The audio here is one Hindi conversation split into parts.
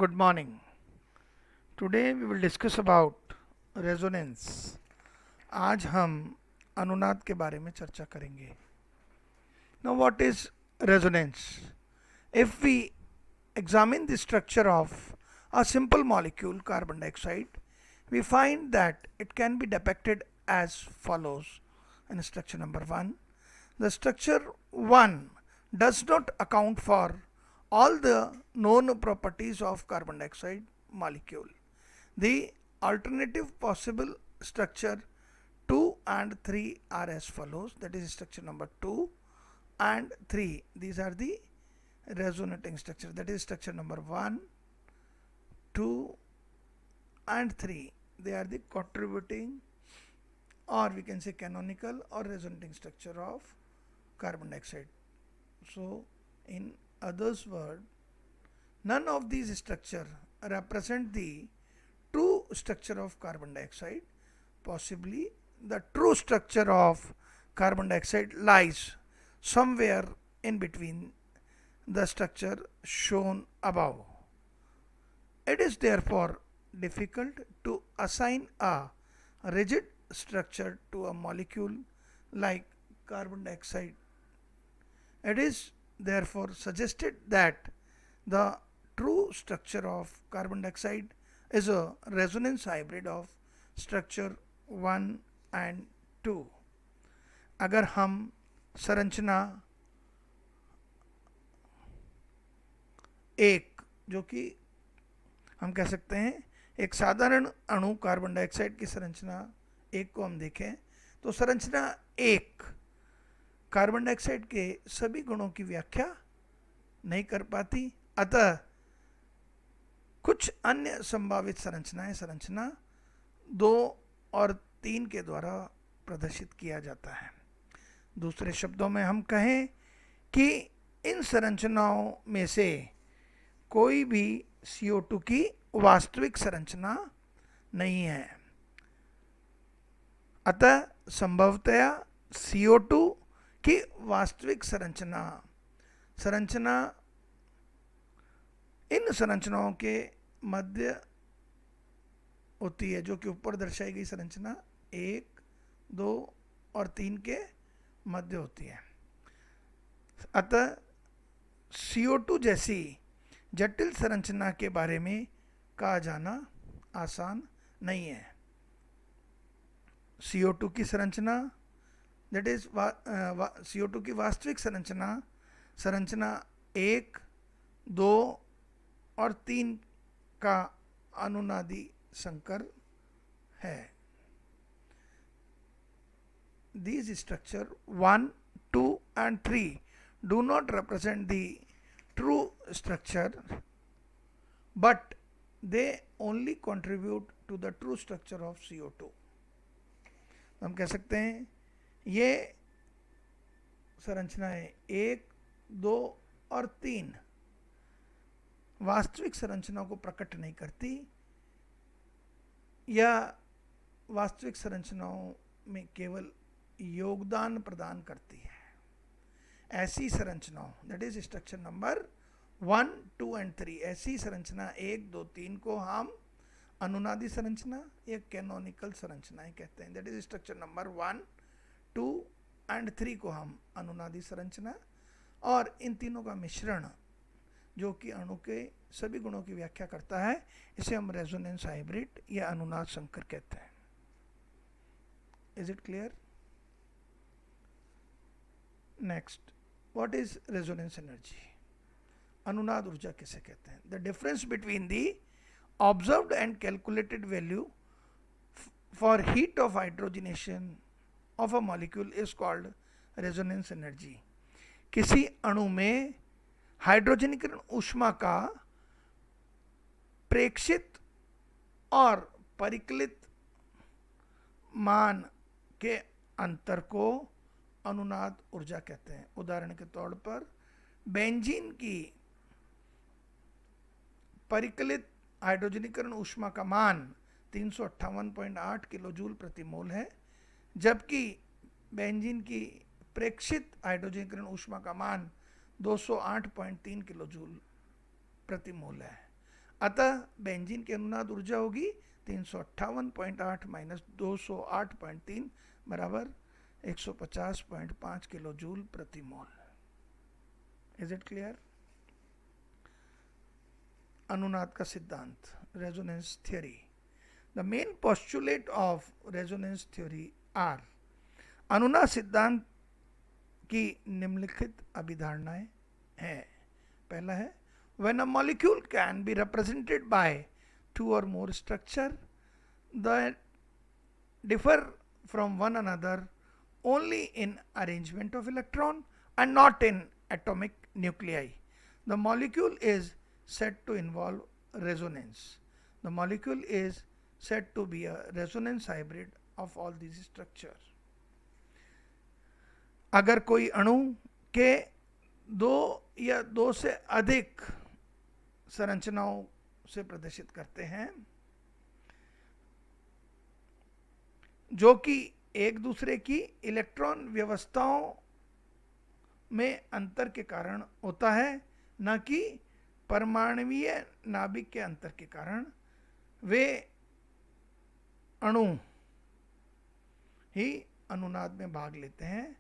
Good morning. Today we will discuss about resonance. आज हम अनुनाद के बारे में चर्चा करेंगे. Now what is resonance? If we examine the structure of a simple molecule carbon dioxide, we find that it can be depicted as follows. In structure number 1, the structure 1 does not account for all the known properties of carbon dioxide molecule. The alternative possible structure 2 and 3 are as follows, that is structure number 2 and 3. These are the resonating structure, that is structure number 1, 2 and 3. They are the contributing, or we can say canonical or resonating structure of carbon dioxide. So in others word, none of these structure represent the true structure of carbon dioxide. Possibly the true structure of carbon dioxide lies somewhere in between the structure shown above. It is therefore difficult to assign a rigid structure to a molecule like carbon dioxide. It is therefore suggested that the true structure of carbon dioxide is a resonance hybrid of structure 1 and 2. अगर हम संरचना एक, जो कि हम कह सकते हैं एक साधारण अणु कार्बन डाइऑक्साइड की संरचना एक को हम देखें तो संरचना एक कार्बन डाइऑक्साइड के सभी गुणों की व्याख्या नहीं कर पाती, अतः कुछ अन्य संभावित संरचनाएं संरचना 2 और 3 के द्वारा प्रदर्शित किया जाता है. दूसरे शब्दों में हम कहें कि इन संरचनाओं में से कोई भी CO2 की वास्तविक संरचना नहीं है, अतः संभवतया CO2 की वास्तविक संरचना इन संरचनाओं के मध्य होती है, जो कि ऊपर दर्शाई गई संरचना 1, 2 और 3 के मध्य होती है. अतः CO2 जैसी जटिल संरचना के बारे में कहा जाना आसान नहीं है. CO2 की संरचना, दैट इज CO2 की वास्तविक संरचना 1, 2 और 3 का अनुनादी संकर है. These structure 1, 2 and 3 do not represent the true structure, but they only contribute to the true structure of CO2. हम कह सकते हैं ये संरचनाएं 1, 2 और 3 वास्तविक संरचनाओं को प्रकट नहीं करती या वास्तविक संरचनाओं में केवल योगदान प्रदान करती है. ऐसी संरचनाओं, that is structure number 1, 2 and 3, ऐसी संरचना 1, 2, 3 को हम अनुनादी संरचना या कैनोनिकल संरचनाएं कहते हैं. That is structure number 1, 2 and 3 को हम अनुनादी संरचना, और इन तीनों का मिश्रण जो कि अणु के सभी गुणों की व्याख्या करता है, इसे हम रेजोनेंस हाइब्रिड या अनुनाद संकर कहते हैं. Is it clear? Next, what is resonance energy? अनुनाद ऊर्जा किसे कहते हैं? The difference between the observed and calculated value for heat of hydrogenation of a molecule is called resonance energy. किसी अणु में हाइड्रोजनीकरण ऊष्मा का प्रेक्षित और परिकलित मान के अंतर को अनुनाद ऊर्जा कहते हैं. उदाहरण के तौर पर बेंजीन की परिकलित हाइड्रोजनीकरण ऊष्मा का मान 358.8 किलो जूल प्रति मोल है, जबकि बेंजीन की प्रेक्षित हाइड्रोजनीकरण ऊष्मा का मान 208.3 किलो जूल प्रति मोल है. अतः बेंजीन की अनुनाद ऊर्जा होगी 358.8 माइनस 208.3 बराबर 150.5 किलो जूल प्रति मोल. Is it clear? अनुनाद का सिद्धांत, resonance theory. The main postulate of resonance theory are. अनुनाद सिद्धांत की निम्नलिखित अभिधारणाएं हैं. पहला है, when a molecule can be represented by two or more structure that differ from one another only in arrangement of electron and not in atomic nuclei, the molecule is said to involve resonance. The molecule is said to be a resonance hybrid of all these structures. अगर कोई अणु के दो या दो से अधिक संरचनाओं से प्रदर्शित करते हैं जो कि एक दूसरे की इलेक्ट्रॉन व्यवस्थाओं में अंतर के कारण होता है, न कि परमाणुवीय नाभिक के अंतर के कारण, वे अणु ही अनुनाद में भाग लेते हैं.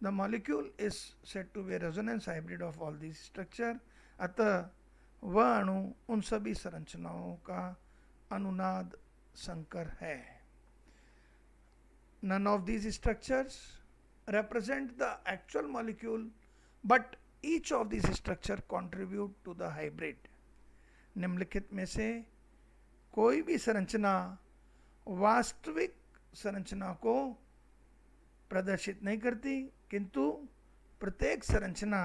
The molecule is said to be resonance hybrid of all these structure. अतः वह अणु उन सभी संरचनाओं का अनुनाद संकर है. None of these structures represent the actual molecule, but each of these structures contribute to the hybrid. निम्नलिखित में से कोई भी संरचना वास्तविक संरचना को प्रदर्शित नहीं करती, किंतु प्रत्येक संरचना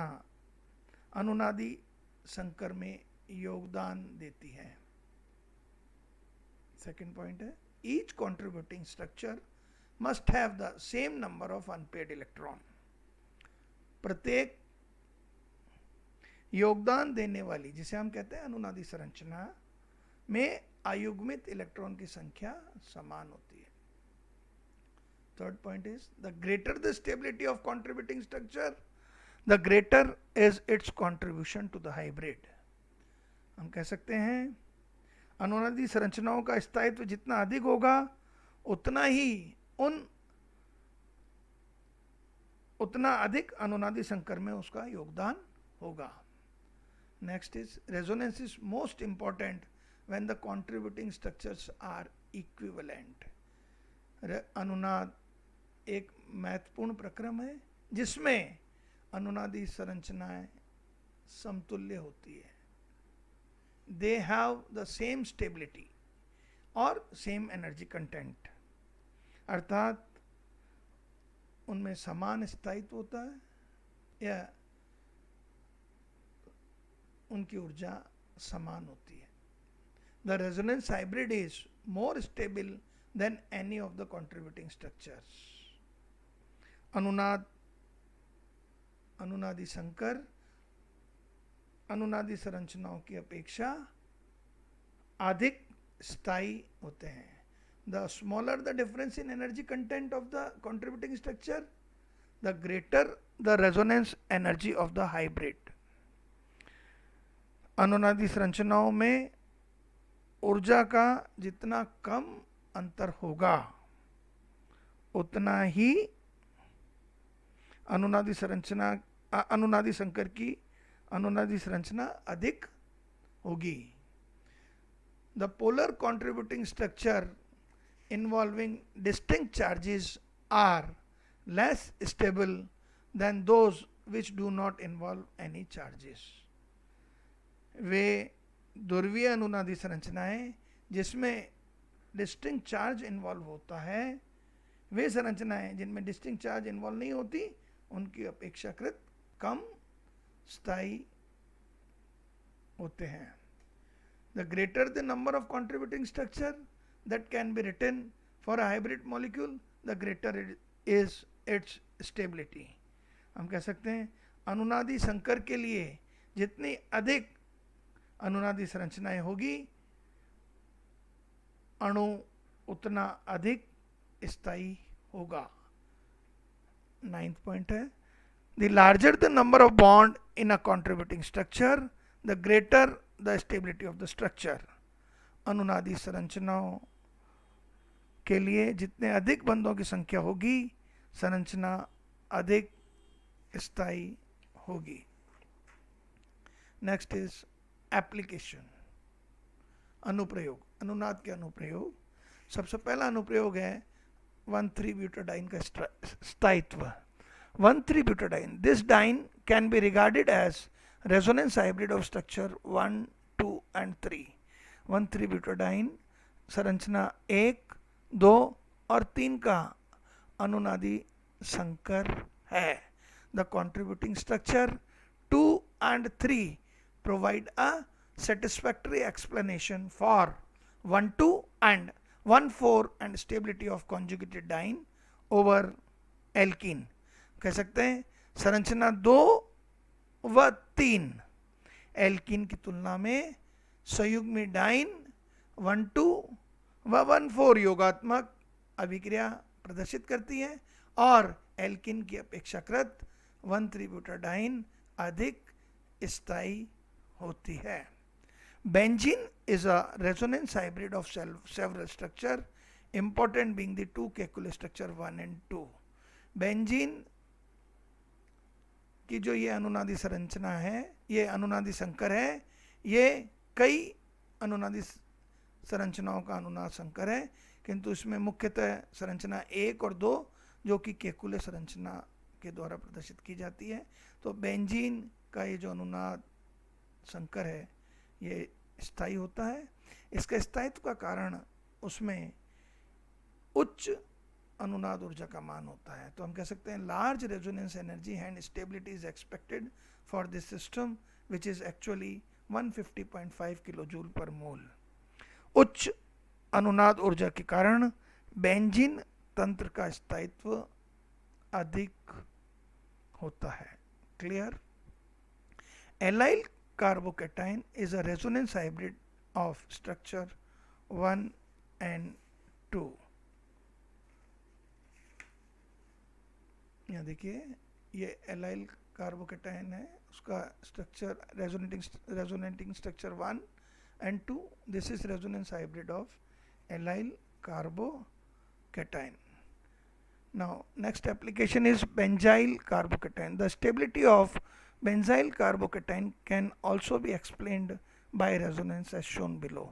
अनुनादी संकर में योगदान देती है. सेकेंड पॉइंट है, each contributing structure must have the same number of unpaired electron. प्रत्येक योगदान देने वाली, जिसे हम कहते हैं अनुनादी संरचना, में अयुग्मित इलेक्ट्रॉन की संख्या समान होती है. Third point is, the greater the stability of contributing structure, the greater is its contribution to the hybrid. हम कह सकते हैं अनुनादी संरचनाओं का स्थायित्व जितना अधिक होगा उतना अधिक अनुनादी संकर में उसका योगदान होगा. Next is, resonance is most important when the contributing structures are equivalent. अनुनाद एक महत्वपूर्ण प्रक्रम है जिसमें अनुनादी संरचनाएं समतुल्य होती है. They have the same stability और सेम एनर्जी कंटेंट, अर्थात उनमें समान स्थायित्व होता है या उनकी ऊर्जा समान होती है. The resonance hybrid is more stable than any of the contributing structures. अनुनादी संकर अनुनादी संरचनाओं की अपेक्षा अधिक स्थायी होते हैं. The smaller the difference in energy content of the contributing structure, the greater the resonance energy of the hybrid. अनुनादी संरचनाओं में ऊर्जा का जितना कम अंतर होगा उतना ही अनुनादी संकर की अनुनादी संरचना अधिक होगी. The polar contributing structure involving distinct charges are less stable than those which do not involve any charges. वे ध्रुवीय अनुनादी संरचनाएं जिसमें डिस्टिंक्ट चार्ज इन्वॉल्व होता है, वे संरचनाएं जिनमें डिस्टिंक्ट चार्ज इन्वॉल्व नहीं होती उनकी अपेक्षाकृत कम स्थायी होते हैं. The greater the number of contributing structure that can be written for a hybrid molecule, the greater is its stability. हम कह सकते हैं अनुनादी संकर के लिए जितनी अधिक अनुनादी संरचनाएं होगी अणु उतना अधिक स्थायी होगा. नाइन्थ पॉइंट है, the larger the number of bond in a contributing structure, the greater the stability of the structure. अनुनादी संरचनाओं के लिए जितने अधिक बंधों की संख्या होगी, संरचना अधिक स्थायी होगी। नेक्स्ट इज एप्लीकेशन, अनुप्रयोग, अनुनाद के अनुप्रयोग। सबसे पहला अनुप्रयोग है 1,3-ब्यूटाडाइन का स्थायित्व। 1,3-ब्यूटाडाइन, this diene can be regarded as resonance hybrid of structure 1, 2 and 3। 1,3-ब्यूटाडाइन संरचना 1, 2 और 3 का अनुनादी संकर है। The contributing structure 2 and 3 provide a satisfactory explanation for 1, 2 and 1, 4 and stability of conjugated diene over alkene। कह सकते हैं संरचना 2 व 3 एल्कीन की तुलना में संयुग्मी डाइन 1, 2 व 1, 4 योगात्मक अभिक्रिया प्रदर्शित करती है और एल्कीन की अपेक्षाकृत 1,3-ब्यूटाडाइन अधिक स्थायी होती है। Benzene is a resonance hybrid of several structure, important being the two Kekule structure 1 and 2। Benzene की जो ये अनुनादी संरचना है, ये अनुनादी संकर है, ये कई अनुनादी संरचनाओं का अनुनाद संकर है, किंतु इसमें मुख्यतः संरचना 1 और 2 जो कि केकुले संरचना के द्वारा प्रदर्शित की जाती है। तो बेंजीन का ये जो अनुनाद संकर है ये स्थायी होता है। इसका स्थायित्व का कारण उसमें उच्च अनुनाद ऊर्जा का मान होता है। तो हम कह सकते हैं large resonance energy and stability is expected for this system which is actually 150.5 kilo joule per mole. उच्च अनुनाद ऊर्जा के कारण बेंजीन तंत्र का स्थायित्व अधिक होता है। Clear? Allyl carbocation is a resonance hybrid of structure 1 and 2। यहाँ देखिए ये एलाइल कार्बोकैटाइन है, उसका structure resonating structure 1 and 2। This is resonance hybrid of allyl carbocation. Now next application is benzyl carbocation। The stability of benzyl carbocation can also be explained by resonance as shown below।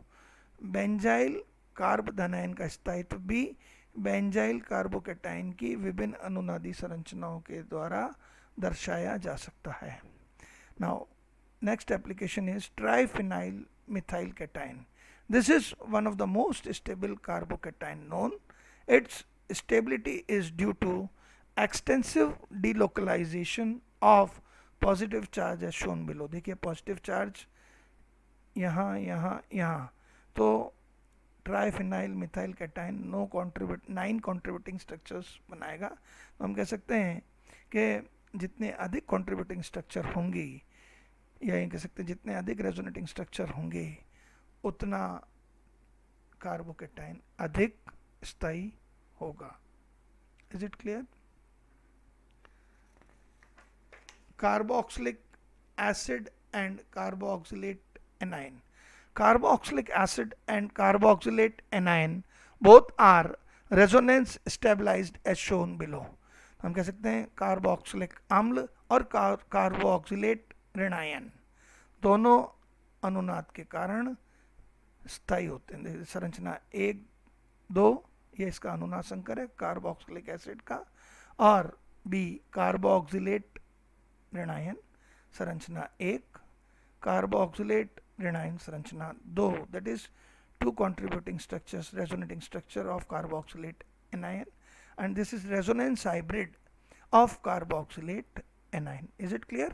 Benzyl कार्ब धनायन का स्थायित्व भी बेंजाइल कार्बोकैटाइन की विभिन्न अनुनादी संरचनाओं के द्वारा दर्शाया जा सकता है। Now next application is triphenyl methyl cation। This is one of the most stable carbocation known। Its stability is due to extensive delocalization of positive charge as shown below। देखिए पॉजिटिव चार्ज यहाँ यहाँ यहाँ, तो triphenyl methyl cation 9 contributing structures बनाएगा। तो हम कह सकते हैं कि जितने अधिक कॉन्ट्रीब्यूटिंग स्ट्रक्चर होंगी, या ये कह सकते हैं जितने अधिक रेजोनेटिंग स्ट्रक्चर होंगे उतना कार्बोकैटाइन अधिक स्थायी होगा। Is it clear? Carboxylic acid and carboxylate A9. Carboxylic acid and carboxylate anion both are resonance stabilized as shown below। हम कह सकते हैं कार्बोक्सिलिक अम्ल और कार्बोक्सिलेट ऋणायन दोनों अनुनाद के कारण स्थायी होते हैं। संरचना 1, 2 ये इसका अनुनाद संकर है कार्बोक्सिलिक एसिड का, और बी कार्बोक्सिलेट ऋणायन संरचना 1, कार्बोक्सिलेट ऋणायन संरचना 2, that is two contributing structures, resonating structure of carboxylate anion, and this is resonance hybrid of carboxylate anion। Is it clear?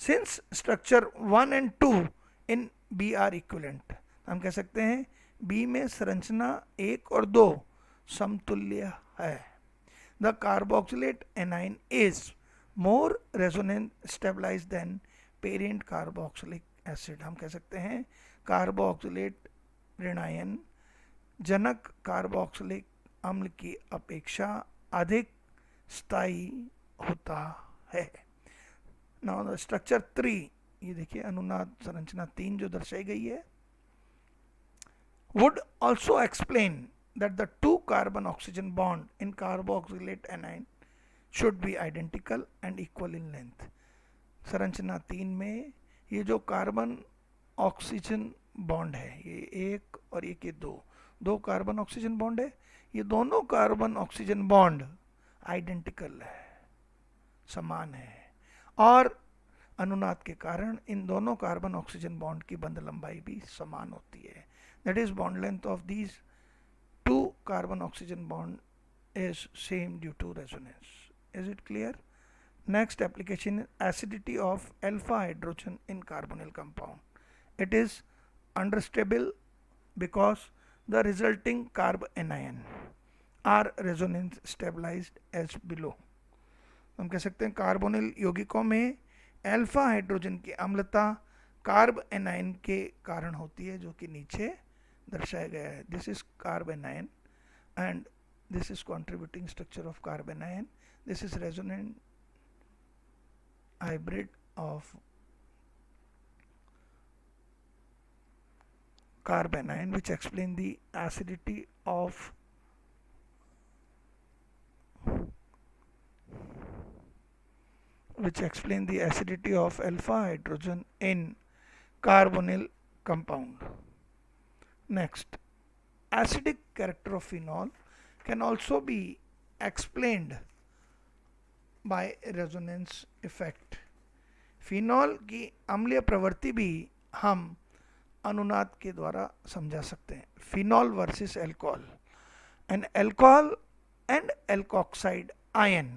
Since structure 1 and 2 in B are equivalent, हम कह सकते हैं B में संरचना 1 और 2 समतुल्य है। The carboxylate anion is more resonance stabilized than parent carboxylic acid. हम कह सकते हैं कार्बोक्सिलेट ऋणायन जनक कार्बोक्सिलिक अम्ल की अपेक्षा अधिक स्थायी होता है। नाउ द स्ट्रक्चर 3 ये देखिए अनुनाद संरचना 3 जो दर्शाई गई है, would also explain that the two carbon oxygen bond in carboxylate anion should be identical and equal in length. संरचना 3 में ये जो कार्बन ऑक्सीजन बॉन्ड है, ये एक और एक ये दो कार्बन ऑक्सीजन बॉन्ड है, ये दोनों कार्बन ऑक्सीजन बॉन्ड आइडेंटिकल है, समान है, और अनुनाद के कारण इन दोनों कार्बन ऑक्सीजन बॉन्ड की बंध लंबाई भी समान होती है. That is bond length of these two carbon oxygen bond is same due to resonance. Is it clear? Next application is acidity of alpha hydrogen in carbonyl compound. It is unstable because the resulting carb anion are resonance stabilized as below. हम कह सकते हैं कार्बोनिल यौगिकों में अल्फा हाइड्रोजन की अम्लता कार्ब एनायन के कारण होती है, जो कि नीचे दर्शाया गया है. This is carb anion and this is contributing structure of carb anion. This is resonant hybrid of carb anion, which explain the acidity of alpha hydrogen in carbonyl compound. Next, acidic character of phenol can also be explained by resonance effect. Phenol की अम्लीय प्रवृत्ति भी हम अनुनाद के द्वारा समझा सकते हैं. Phenol versus alcohol. An alcohol and alkoxide ion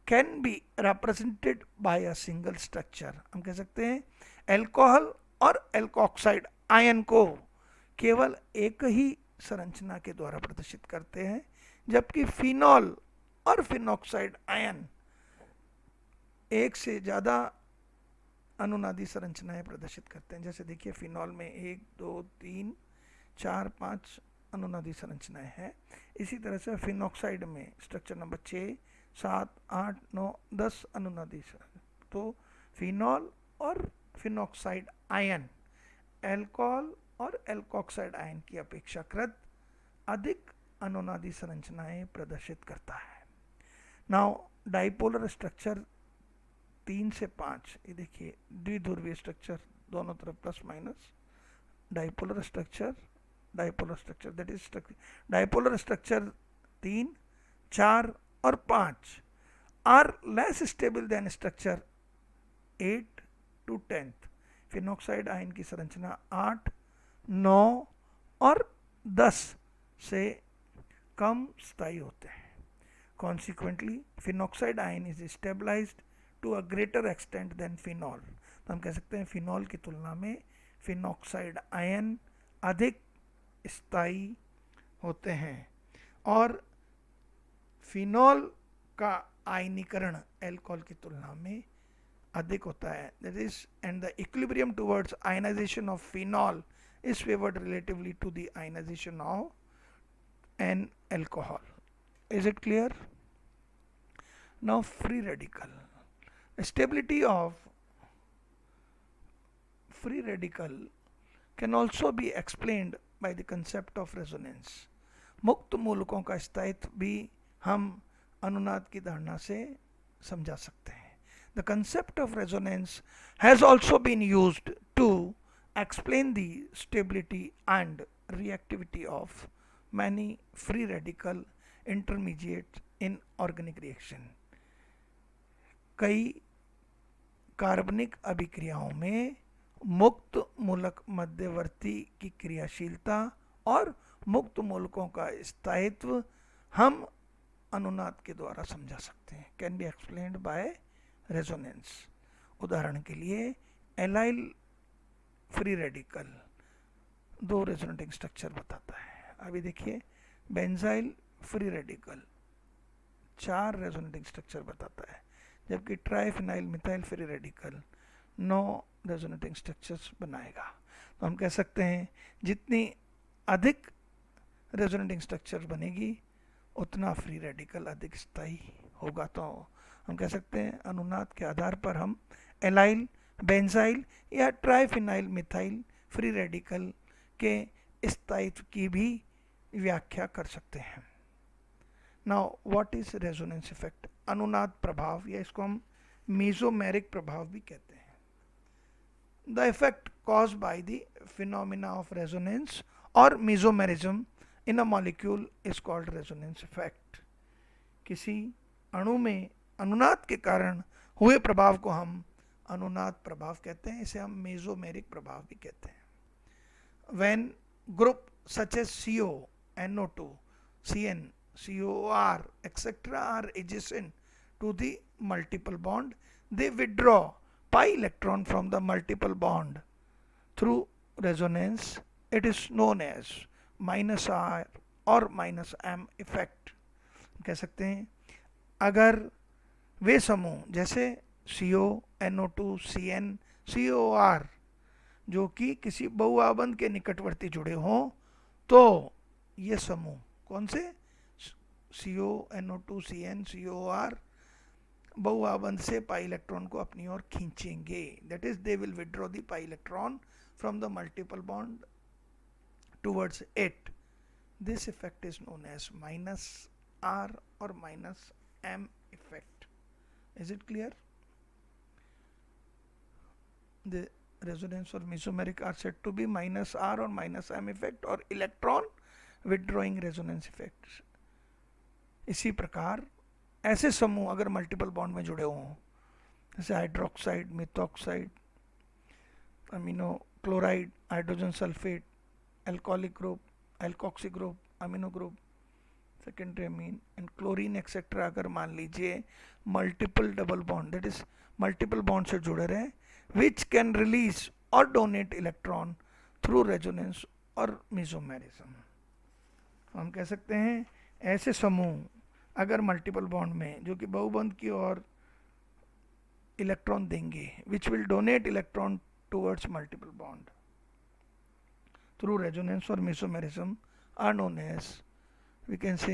can be represented by a single structure. हम कह सकते हैं अल्कोहल और अल्कोक्साइड आयन को केवल एक ही संरचना के द्वारा प्रदर्शित करते हैं, जबकि फिनॉल और फिनॉक्साइड आयन एक से ज़्यादा अनुनादी संरचनाएं प्रदर्शित करते हैं. जैसे देखिए फिनॉल में 1 2 3 4 5 अनुनादी संरचनाएं हैं. इसी तरह से फिनॉक्साइड में स्ट्रक्चर नंबर 6 7 8 9 10 अनुनादी. तो फिनॉल और फिनॉक्साइड आयन अल्कोहल और अल्कोक्साइड आयन की अपेक्षाकृत अधिक अनुनादी संरचनाएं प्रदर्शित करता है. नाउ डाइपोलर स्ट्रक्चर 3 से 5, ये देखिए द्विध्रुवीय स्ट्रक्चर, दोनों तरफ plus minus. Dipolar structure that is dipolar structure 3 4 और 5 are less stable than structure 8 to 10. Phenoxide ion की संरचना 8 9 और 10 से कम स्थायी होते हैं. Consequently, phenoxide ion is stabilized to a greater extent than phenol. तो हम कह सकते हैं फिनॉल की तुलना में फिनॉक्साइड आयन अधिक स्थायी होते हैं, और फिनॉल का आयनीकरण अल्कोहल की तुलना में अधिक होता है. That is, and the equilibrium towards ionization of phenol is favored relatively to the ionization of an alcohol. Is it clear? Now free radical. Stability of free radical can also be explained by the concept of resonance. मुक्त मूलकों का स्थायित्व भी हम अनुनाद की धारणा से समझा सकते हैं. The concept of resonance has also been used to explain the stability and reactivity of many free radical intermediates in organic reaction. कई कार्बनिक अभिक्रियाओं में मुक्त मूलक मध्यवर्ती की क्रियाशीलता और मुक्त मूलकों का स्थायित्व हम अनुनाद के द्वारा समझा सकते हैं. Can be explained by resonance. उदाहरण के लिए allyl free radical 2 resonating structure बताता है. अभी देखिए benzyl free radical 4 resonating structure बताता है, जबकि triphenyl methyl free radical 9 resonating structures बनाएगा. तो हम कह सकते हैं जितनी अधिक रेजोनेटिंग स्ट्रक्चर बनेगी उतना फ्री रेडिकल अधिक स्थायी होगा. तो हम कह सकते हैं अनुनाद के आधार पर हम एलाइल बेंजाइल या ट्राइफिनाइल मिथाइल फ्री रेडिकल के स्थायित्व की भी व्याख्या कर सकते हैं। Now what is resonance effect? अनुनाद प्रभाव, या इसको हम मीजोमेरिक प्रभाव भी कहते हैं। The effect caused by the phenomena of resonance और mesomerism in a molecule is called resonance effect. किसी अणु में अनुनाद के कारण हुए प्रभाव को हम अनुनाद प्रभाव कहते हैं, इसे हम मेसोमेरिक प्रभाव भी कहते हैं। When group such as CO, NO2, CN, COR, etc. are adjacent to the multiple bond, they withdraw pi electron from the multiple bond through resonance. It is known as minus R और minus M effect। कह सकते हैं अगर वे समूह जैसे CO, NO2, CN, COR जो कि किसी बहुआबंध के निकटवर्ती जुड़े हों, तो ये समूह कौन से? CO, NO2, CN, COR बहुआबंध से पाई इलेक्ट्रॉन को अपनी ओर खींचेंगे। That is they will withdraw the pi electron from the multiple bond towards it. This effect is known as minus R or minus M effect. Is it clear? The resonance or mesomeric are said to be minus R or minus M effect or electron withdrawing resonance effects. इसी प्रकार ऐसे समूह अगर मल्टीपल बॉन्ड में जुड़े हों, जैसे hydroxide, methoxide, amino chloride, hydrogen sulphate, alcoholic group, alkoxy group, amino group, secondary amine and chlorine etcetera, अगर मान लीजिए multiple double bond, that is multiple bond से जुड़े रहे, विच कैन रिलीज और डोनेट इलेक्ट्रॉन थ्रू रेजोनेंस और मेसोमेरिज्म। हम कह सकते हैं ऐसे समूह अगर मल्टीपल बॉन्ड में जो कि बहुबंध की ओर इलेक्ट्रॉन देंगे, which will donate electron towards multiple bond through resonance और mesomerism, are known as, we can say,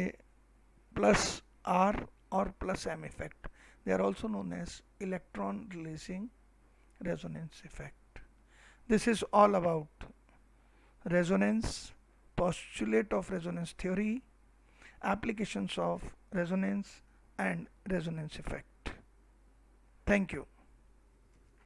plus R or plus M effect. They are also known as electron releasing resonance effect. This is all about resonance, postulate of resonance theory, applications of resonance and resonance effect. Thank you.